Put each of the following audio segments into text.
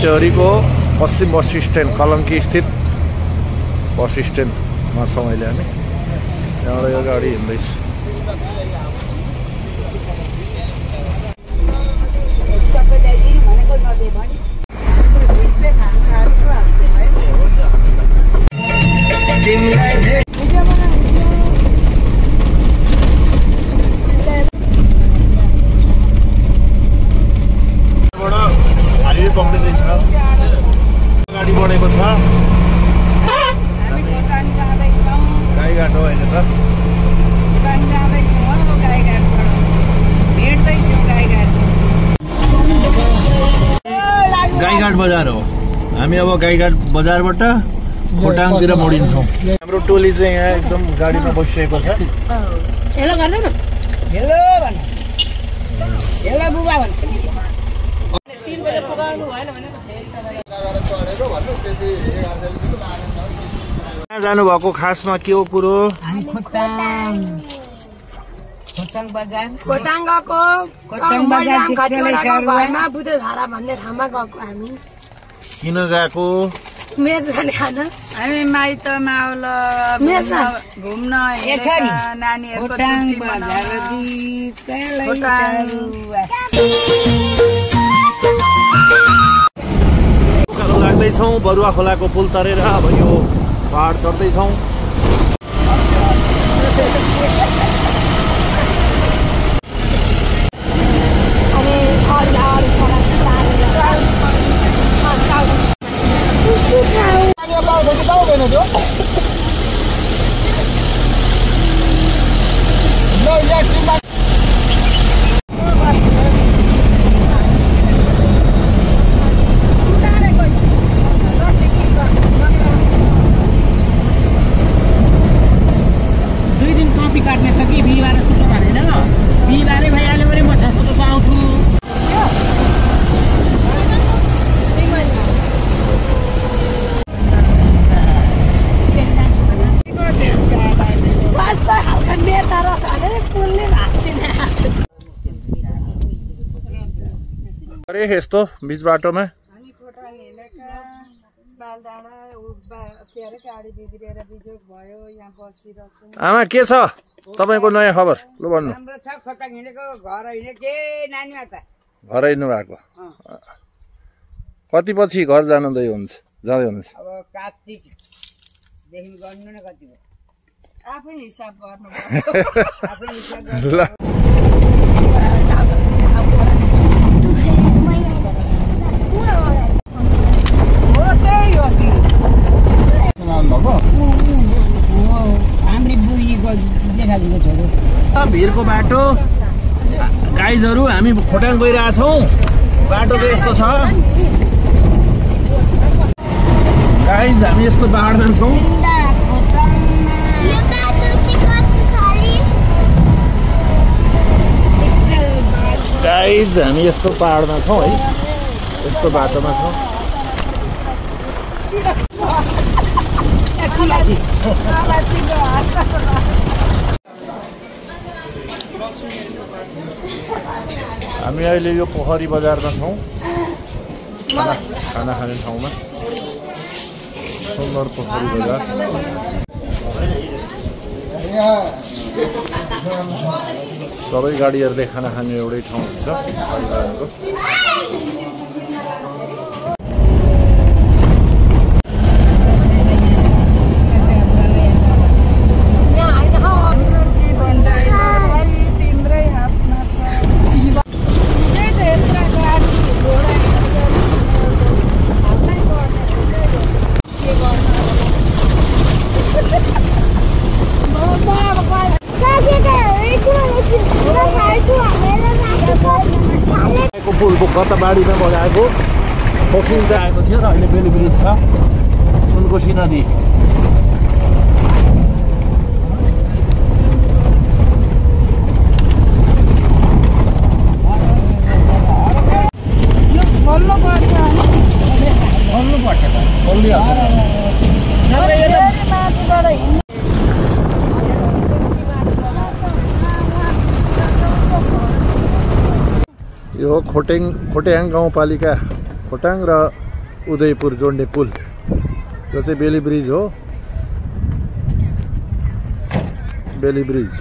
चिचहरीको पश्चिम bus stand Kalanki स्थित बस स्ट्यान्डमा छौँ अहिले हामी। त्यहाँबाट यो गाडी हिँड्दैछ। हाइवे पक्रिँदैछ, गाडी बढेको छ। गाईघाट हो अहिले त। गाईघाट बजार हो। हामी अब गाईघाट बजारबाट खोटाङतिर मोडिन्छौँ। हाम्रो टोली चाहिँ यहाँ एकदम गाडीमा बसिरहेको छ। हेलो गर्दैन, हेलो भन, हेलो बुबा भन। कहाँ जानुभएको खासमा के हो कुरो? खोटाङ गएको, घरमा बुधधारा भन्ने ठाउँमा गएको हामी। किन गएको? मेच खाने खाना। हामी माइतमा घुम्न नानीहरूको लाग्दैछौँ बरुवा खोलाको पुल तरेर अब यो पहाड चढ्दैछौँ। अरे यस्तो बीच बाटोमा आमा के छ तपाईको नयाँ खबर? लु भन्नु। घर हिँड्नु भएको कति पछि घर जाँदै हुन्छ? आफै हिसाब गर्नु। भिरको बाटो गाइजहरू हामी खोटाङ गइरहेछौँ। बाटो चाहिँ यस्तो छ गाइज, हामी यस्तो पहाडमा छौँ। गाइज हामी यस्तो पहाडमा छौँ है, यस्तो बाटोमा छौँ। हामी अहिले यो पोखरी बजारमा छौँ, खाना खाने ठाउँमा। सुन्दर पोखरी बजार। सबै गाडीहरूले खाना खाने एउटै ठाउँ हुन्छ। पुलको गत बाढीमा बगाएको पोखिँदै आएको थियो र अहिले बेली ब्रिज छ, सुनकोशी नदी। यो खोटेङ गाउँपालिका खोटाङ र उदयपुर जोड्ने पुल यो चाहिँ बेली ब्रिज हो बेली ब्रिज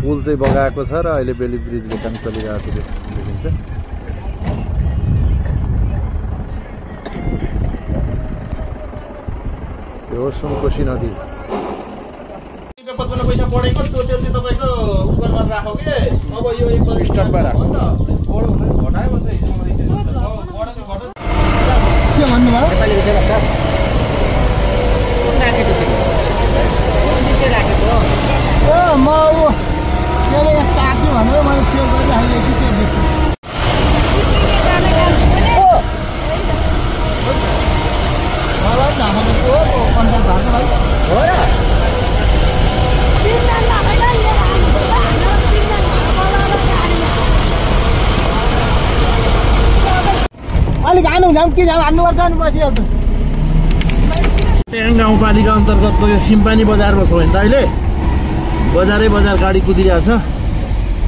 पुल चाहिँ बगाएको छ र अहिले बेली ब्रिजले काम चलिरहेको छ देखिन्छ यो सुनकोशी नदी पैसा बढेको त्यो चाहिँ तपाईको उपकरण राखौ के अब यो एक स्टकमा राखौ घटायो भने हिजो बढेको घट्यो के भन्नुभयो नेपालीको चाहिँ भन्छ राखेको थियो राखेको ओ म के अरे यस्तो आएको भनेर मैले सेभ गरिराखेको छु त्यो देख्छु मलाई ढाकेको कन्ट्याक्ट भएको भाइ हो र अलिक हानु जाम के जाम हान्नुपर्छ नि बसिहाल्छ ट्याङ गाउँपालिका अन्तर्गतको यो सिम्पानी बजारमा छ भने त अहिले बजारै बजार गाडी कुदिरहेछ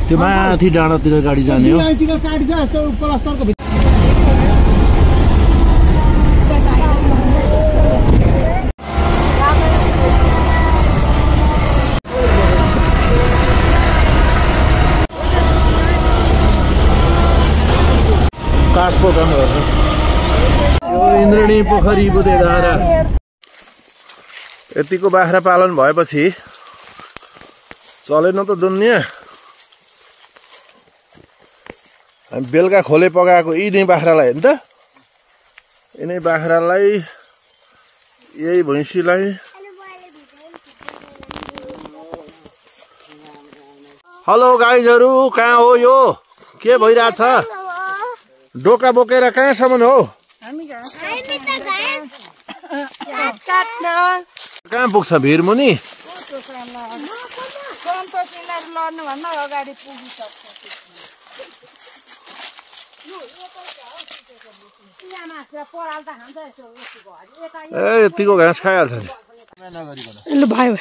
त्यो माथि डाँडातिर गाडी जाने हो गाडी छ त्यो प्लस्तरको भित्र काठको काम गर्छ यो इन्द्रणी पोखरी बुधेधारा यतिको बाख्रा पालन भएपछि चलेन त दुनियाँ हामी बेलुका खोले पकाएको यिनै बाख्रालाई होइन त यिनै बाख्रालाई यही भैँसीलाई हेलो गाइजहरू कहाँ हो यो के भइरहेछ डोका बोकेर कहाँसम्म हो कहाँ पुग्छ भिरमुनि लड्नुभन्दा अगाडि पुगिसक्छ ए यतिको घाँस खाइहाल्छ नि ल भयो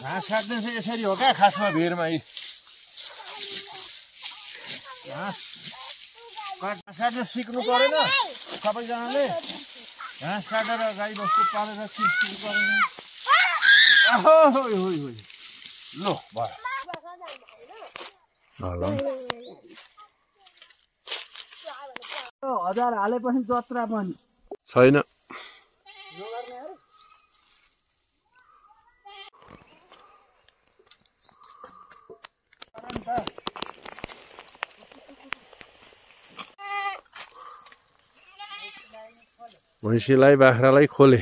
घाँस काट्ने चाहिँ यसरी हो क्या खासमा भिरमा यी घाँस काट्न सिक्नु परेन सबैजनाले घाँस काटेर गाई बस्तु पालेर सिक्नु परेन लो भयो हजार हालेपछि जत्रा पनि छैन भैँसीलाई बाख्रालाई खोले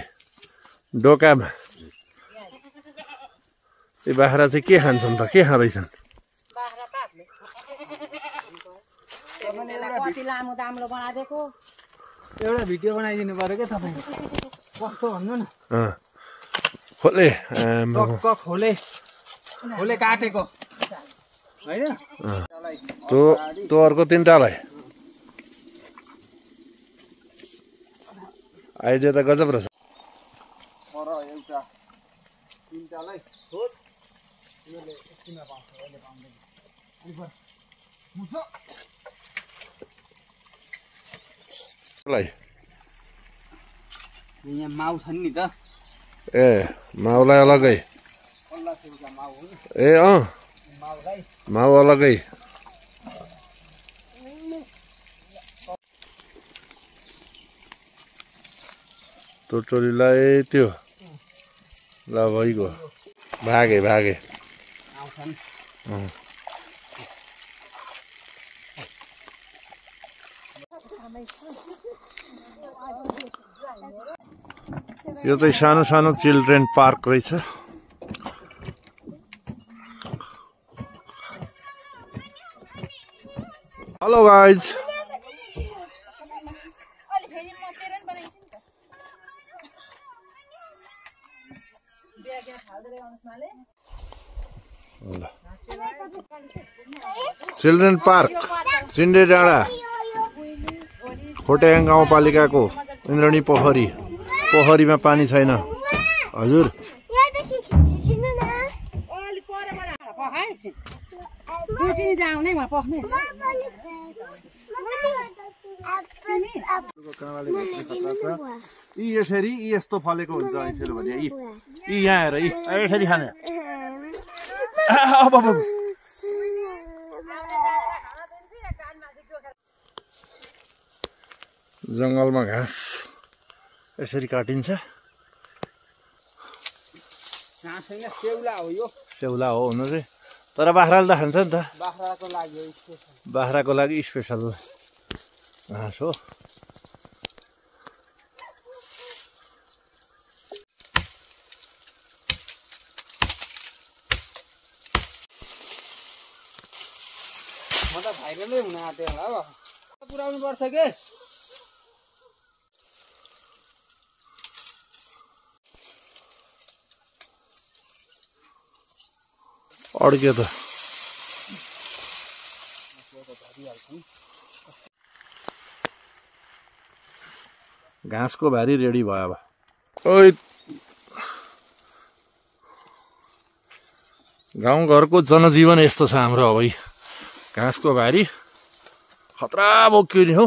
डोकामा यो बाख्रा चाहिँ के खान्छन् त के खाँदैछन् कति लामो दाम्रो बनाइदिएको एउटा भिडियो बनाइदिनु पर्यो क्या तपाईँ कस्तो भन्नु न खोले टक्क खोले खोले काटेको होइन त्यो अर्को तिनटालाई आइडिया त गजब रहेछ पर एउटा तिनटालाई छोड यसले एकछिनमा पाउँछ अहिले पाउँदैन मुसो यहाँ माउ छन् नि त ए माउलाई अलगै पल्ला छेउका माउ हो ए माउलाई माउ अलगै त्यो टोलीलाई त्यो ल भइगयो भागे आउँछन् यो चाहिँ सानो सानो चिल्ड्रेन पार्क रहेछ हेलो गाइज चिल्ड्रेन पार्क चिन्डे डाँडा खोटाङ गाउँपालिकाको इन्द्रणी पोखरीमा पानी छैन हजुर यी यसरी यी यस्तो फलेको हुन्छ अनि फेरि भने यी यहाँ हेर यी यसरी खाने अब जङ्गलमा घाँस यसरी काटिन्छ सेउला हो हुनु चाहिँ तर बाख्राले त खान्छ नि त बाख्राको लागि स्पेसल घाँस हो म त भाइरलै हुन आँट्यो होला अब पुऱ्याउनु पर्छ के अड्क्यो त घाँसको भारी रेडी भयो अब ओइ गाउँघरको जनजीवन यस्तो छ हाम्रो अब घाँसको भारी खतरा बोक्यो नि हौ